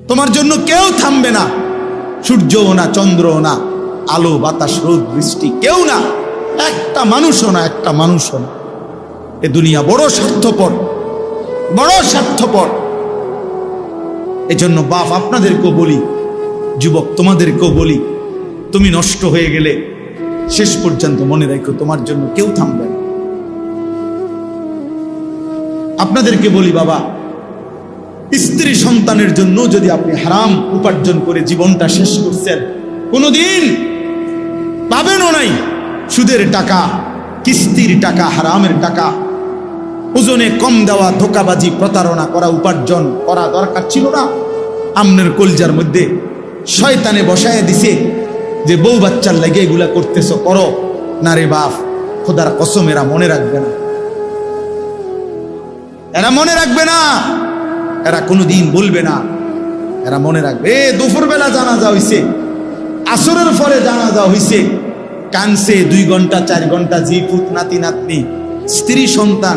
তোমার জন্য কেউ থামবে না, সূর্যও না, চন্দ্রও না, আলো বাতাস রোদ বৃষ্টি কেউ না, একটা মানুষও না, একটা মানুষও না। এ দুনিয়া বড় স্বার্থপর, বড় স্বার্থপর। এজন্য বাপ আপনাদেরকেও বলি, যুবক তোমাদেরকেও বলি, তুমি নষ্ট হয়ে গেলে শেষ পর্যন্ত মনে রাখো তোমার জন্য কেউ থামবে না। আপনাদেরকে বলি বাবা, স্ত্রী সন্তানের জন্য যদি আপনি হারাম উপার্জন করে জীবনটা শেষ করছেন, কোনোদিন পাবেনও নাই। সুদের টাকা, কিস্তির টাকা, হারামের টাকা, ওজনে কম দেওয়া, ধোকাবাজি, প্রতারণা করা উপার্জন করা দরকার ছিল না। আমনের কলজার মধ্যে শয়তানে বসায় দিছে যে বউ বাচ্চার লাগে এগুলা করতেছ, করো না রে বাপ, খোদার কসম এরা মনে রাখবে না, এরা মনে রাখবে না, এরা কোনোদিন বলবে না, এরা মনে রাখবে। দুপুরবেলা জানাজা হইছে, আসরের পরে জানাজা হইছে, কানছে 2 ঘন্টা 4 ঘন্টা, জি পুত নাতি নাতনি স্ত্রী সন্তান।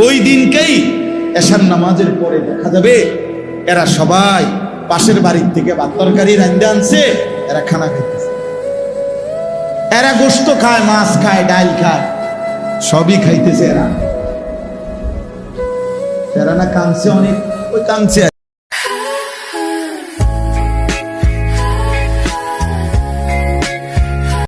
ওই দিনকেই এশার নামাজের পরে দেখা যাবে এরা সবাই পাশের বাড়ির থেকে ভাত তরকারি রান্না আনছে, এরা খানা খাইতেছে, এরা গোশত খায়, মাছ খায়, ডাল খায়, সবই খাইতেছে। এরা না কানছে অনেক, ওই কানছে।